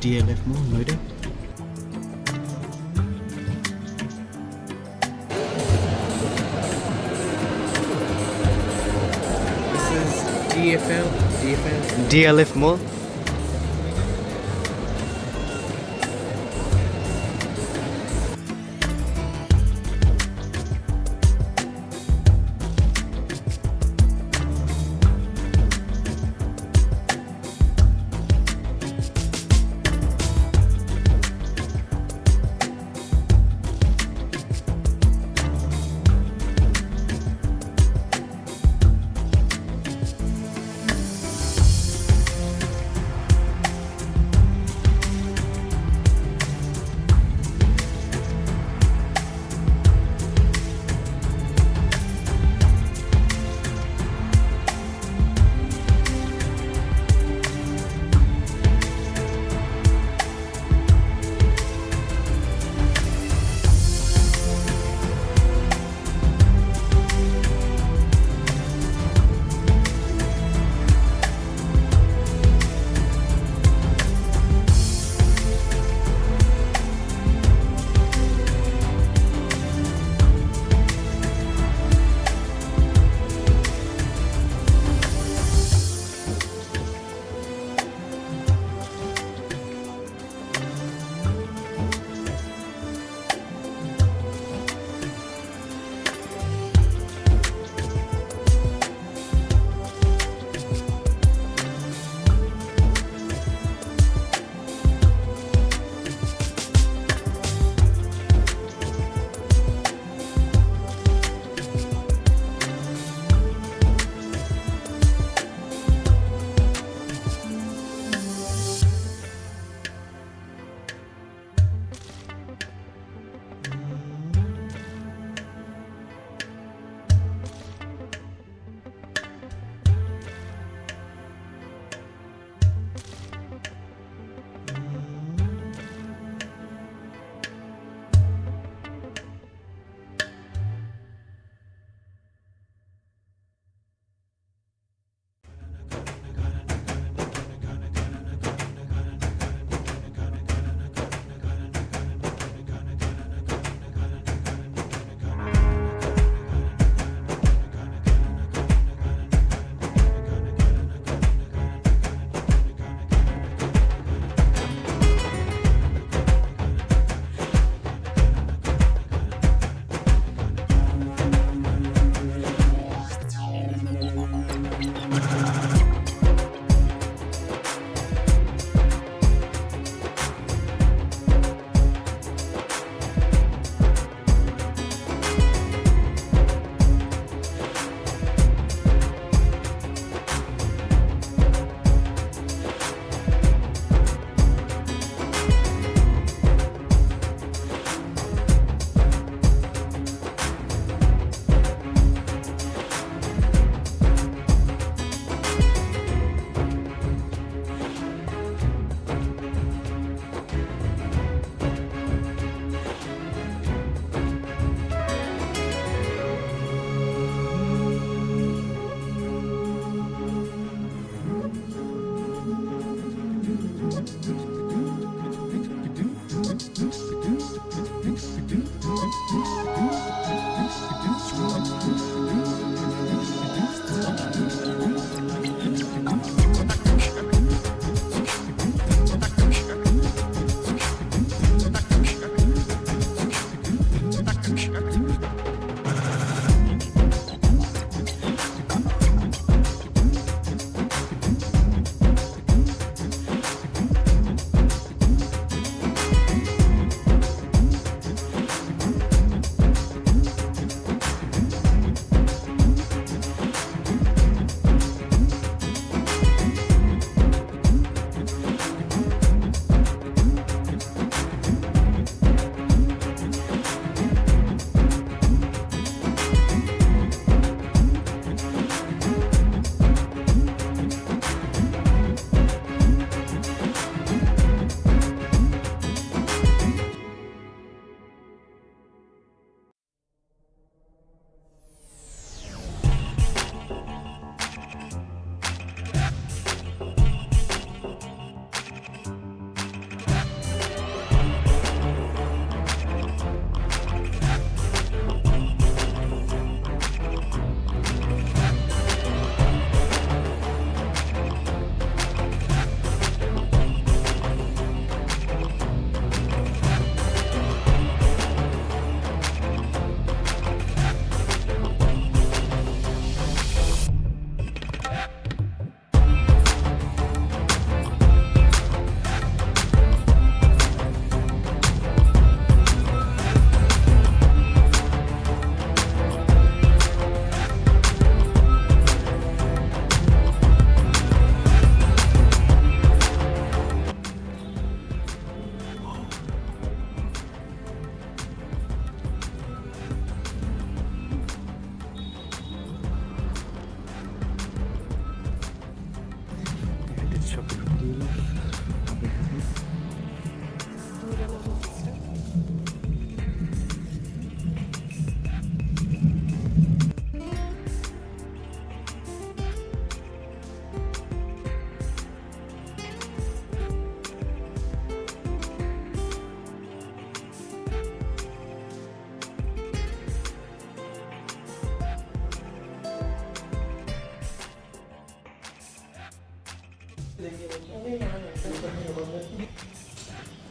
DLF Mall, Noida. This is DFL. DLF Mall.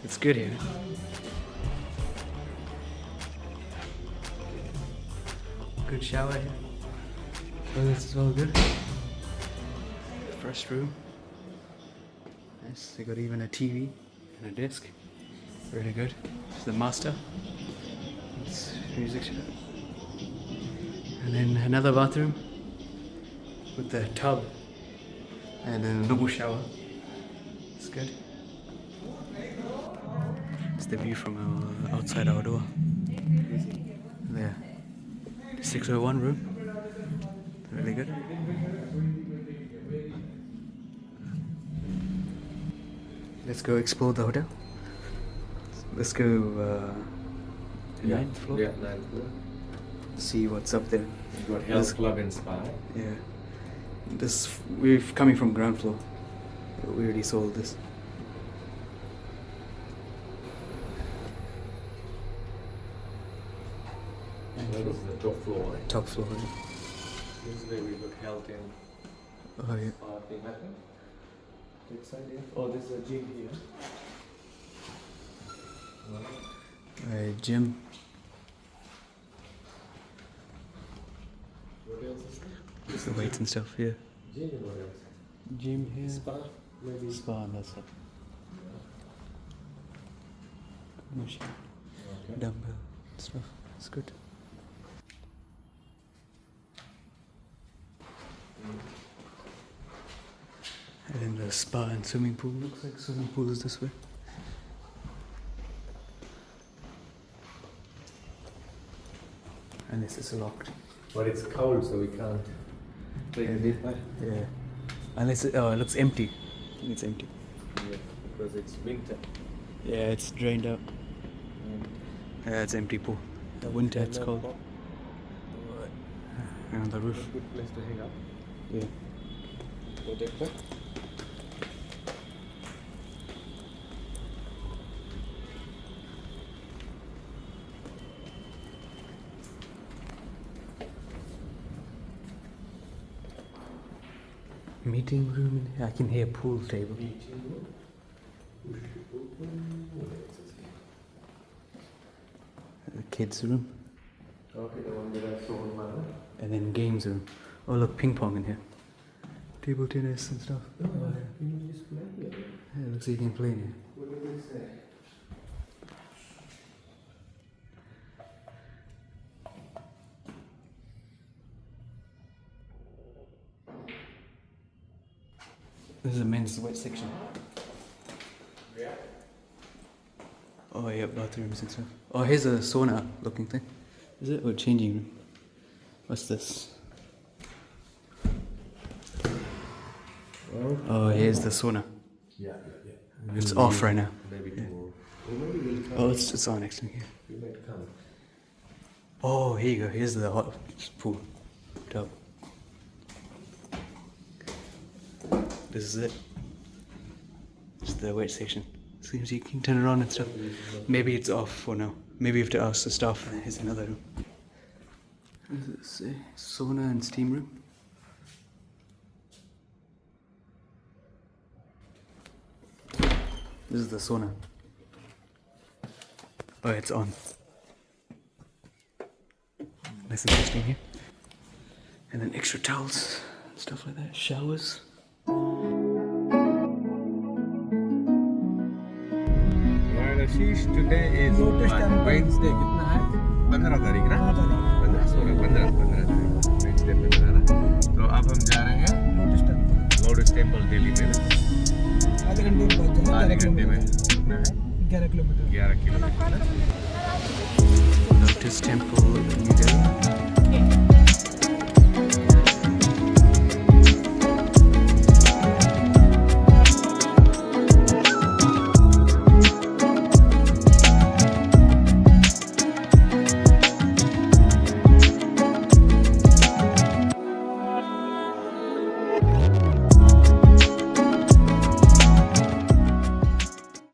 It's good here. Good shower here. Toilets is all good. First room. Nice. They got even a TV and a desk. Really good. It's the master. It's music show. And then another bathroom with the tub and then a normal shower. It's good. It's the view from our outside our door. There. 601 room. Really good. Let's go explore the hotel. Let's go 9th floor. Yeah, 9th floor. See what's up there. You've got health club and spa. Yeah. We're coming from ground floor. We already sold this. That is the top floor. Right? Top floor. This is where we got health and Oh yeah. spa thing happening. That side here. Oh, this is a gym here. Gym. What else is there? It's the weights and stuff. Yeah. Gym and what else? Gym here. Spa, maybe. Spa and that stuff. Machine. Okay. Dumbbell stuff. It's good. And then the spa and swimming pool. Looks like swimming pool is this way. And this is locked. But it's cold, so we can't take a dip. Yeah. Unless it looks empty. It's empty. Yeah, because it's winter. Yeah, it's drained out. Yeah, it's empty pool. The winter it's cold. And on the roof. Good place to hang up. Yeah. Go deck back. Meeting room in here. I can hear pool table. The kids room. Okay, the one that I saw in Mother. And then games room. Oh look, ping pong in here. Table tennis and stuff. Oh, yeah. Can you just play here? Yeah, looks like you can play in here. What did they say? This is a men's wet section. Yeah. Oh yeah, bathrooms and stuff. Oh, here's a sauna looking thing. Is it? Or changing room? What's this? Oh, here's the sauna. Yeah. It's off right now. Maybe tomorrow. Or maybe we'll come. Oh, it's on next to me here. We might come. Oh, here you go. Here's the hot pool tub. This is it. It's the wet section. Seems you can turn it on and stuff. Maybe it's off for now. Maybe you have to ask the staff. Here's another room. What does it say? Sauna and steam room. This is the sauna. Oh, it's on. Nice and interesting here. And then extra towels, stuff like that. Showers. Noida Sheesh today is Wednesday. कितना है? 15 तारीख ना? 15 16 15 तारीख Wednesday 15 ना? तो अब हम जा रहे हैं लोटस टेम्पल दिल्ली में ना? आधे घंटे में कितना है? 11 kilometre Lotus Temple, New Delhi.